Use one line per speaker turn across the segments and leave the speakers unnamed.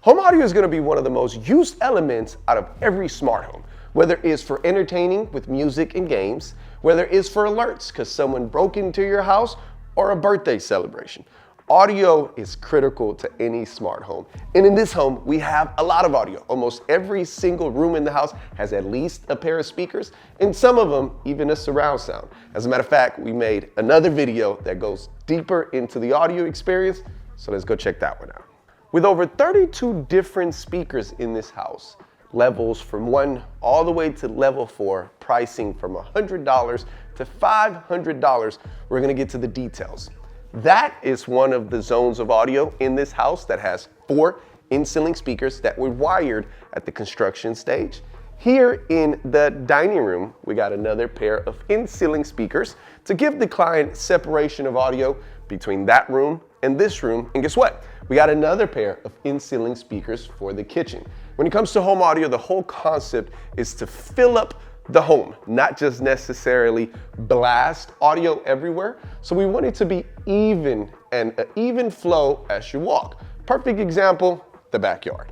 Home audio is going to be one of the most used elements out of every smart home, whether it's for entertaining with music and games, whether it's for alerts because someone broke into your house, or a birthday celebration. Audio is critical to any smart home. And in this home, we have a lot of audio. Almost every single room in the house has at least a pair of speakers, and some of them even a surround sound. As a matter of fact, we made another video that goes deeper into the audio experience, so let's go check that one out. With over 32 different speakers in this house, levels from 1 all the way to level 4, pricing from $100 to $500, we're gonna get to the details. That is one of the zones of audio in this house that has 4 in-ceiling speakers that were wired at the construction stage. Here in the dining room, we got another pair of in-ceiling speakers to give the client separation of audio between that room and this room. And guess what? We got another pair of in-ceiling speakers for the kitchen. When it comes to home audio, the whole concept is to fill up the home, not just necessarily blast audio everywhere. So we want it to be even and an even flow as you walk. Perfect example, the backyard.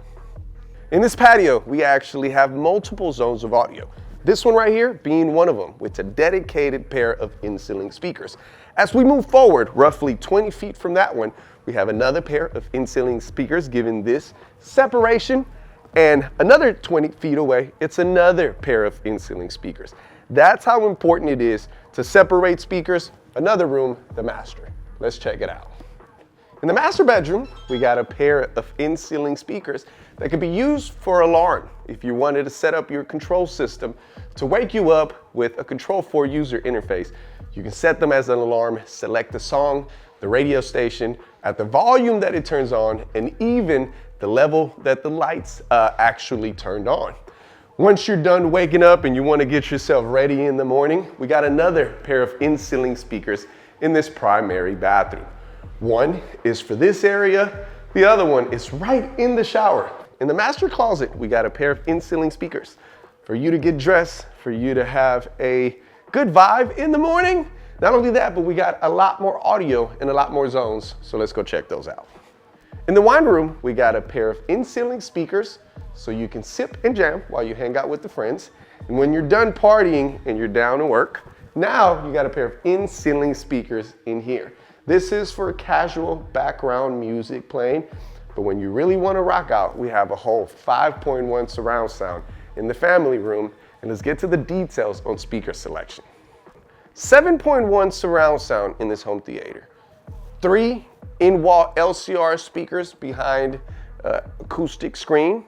In this patio, we actually have multiple zones of audio. This one right here being one of them, with a dedicated pair of in-ceiling speakers. As we move forward, roughly 20 feet from that one, we have another pair of in-ceiling speakers giving this separation. And another 20 feet away, it's another pair of in-ceiling speakers. That's how important it is to separate speakers. Another room, the master. Let's check it out. In the master bedroom, we got a pair of in-ceiling speakers that could be used for alarm. If you wanted to set up your control system to wake you up with a Control4 user interface, you can set them as an alarm, select the song, the radio station, at the volume that it turns on, and even the level that the lights actually turned on. Once you're done waking up and you want to get yourself ready in the morning, we got another pair of in-ceiling speakers in this primary bathroom. One is for this area, the other one is right in the shower. In the master closet, we got a pair of in-ceiling speakers for you to get dressed, for you to have a good vibe in the morning. Not only that, but we got a lot more audio and a lot more zones, so let's go check those out. In the wine room, we got a pair of in-ceiling speakers so you can sip and jam while you hang out with the friends. And when you're done partying and you're down to work, now you got a pair of in-ceiling speakers in here. This is for casual background music playing, but when you really want to rock out, we have a whole 5.1 surround sound in the family room. And let's get to the details on speaker selection. 7.1 surround sound in this home theater. 3 in-wall LCR speakers behind acoustic screen,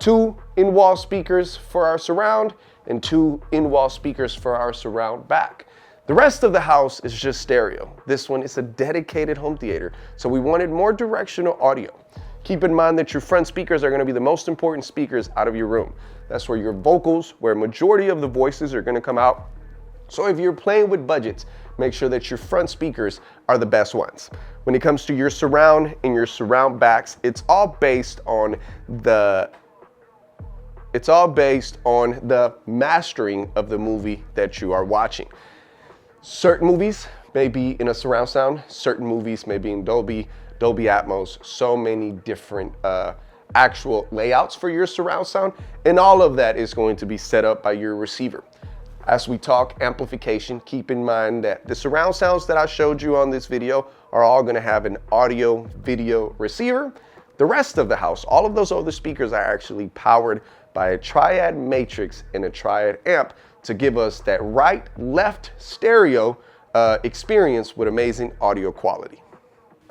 2 in-wall speakers for our surround, and 2 in-wall speakers for our surround back. The rest of the house is just stereo. This one is a dedicated home theater, so we wanted more directional audio. Keep in mind that your front speakers are going to be the most important speakers out of your room. That's where your vocals, where a majority of the voices are going to come out. So if you're playing with budgets, make sure that your front speakers are the best ones. When it comes to your surround and your surround backs, it's all based on the mastering of the movie that you are watching. Certain movies may be in a surround sound, certain movies may be in Dolby Atmos, so many different actual layouts for your surround sound, and all of that is going to be set up by your receiver. As we talk amplification, keep in mind that the surround sounds that I showed you on this video are all going to have an audio video receiver. The rest of the house, all of those other speakers are actually powered by a triad matrix and a triad amp to give us that right-left stereo experience with amazing audio quality.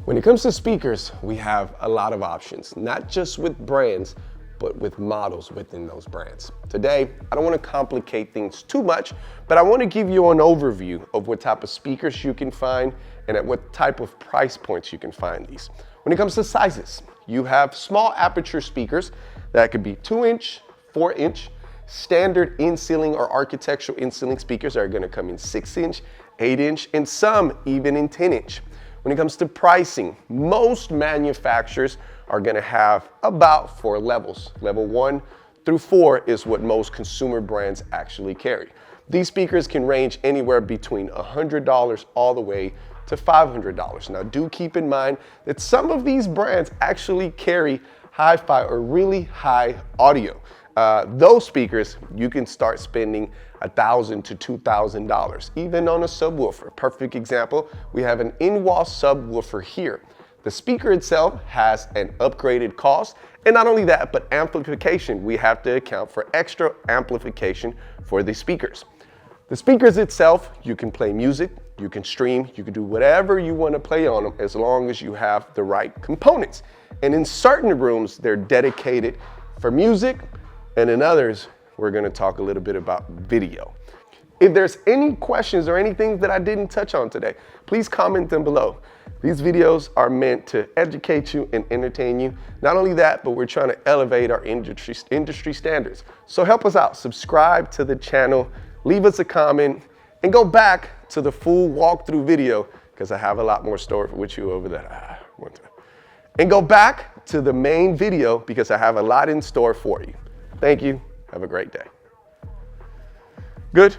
When it comes to speakers, we have a lot of options, not just with brands, but with models within those brands. Today, I don't want to complicate things too much, but I want to give you an overview of what type of speakers you can find and at what type of price points you can find these. When it comes to sizes, you have small aperture speakers that could be 2-inch, 4-inch, standard in-ceiling or architectural in-ceiling speakers are going to come in 6-inch, 8-inch, and some even in 10-inch. When it comes to pricing, most manufacturers are going to have about 4 levels. Level 1 through 4 is what most consumer brands actually carry. These speakers can range anywhere between $100 all the way to $500. Now do keep in mind that some of these brands actually carry hi-fi, or really high audio. Those speakers, you can start spending $1,000 to $2,000, even on a subwoofer. Perfect example, we have an in-wall subwoofer here. The speaker itself has an upgraded cost, and not only that, but amplification. We have to account for extra amplification for the speakers. The speakers itself, you can play music, you can stream, you can do whatever you want to play on them as long as you have the right components. And in certain rooms, they're dedicated for music, and in others, we're going to talk a little bit about video. If there's any questions or anything that I didn't touch on today, please comment them below. These videos are meant to educate you and entertain you. Not only that, but we're trying to elevate our industry standards. So help us out, subscribe to the channel, leave us a comment, and go back to the full walkthrough video, because I have a lot more story with you over there. And go back to the main video because I have a lot in store for you. Thank you. Have a great day. Good.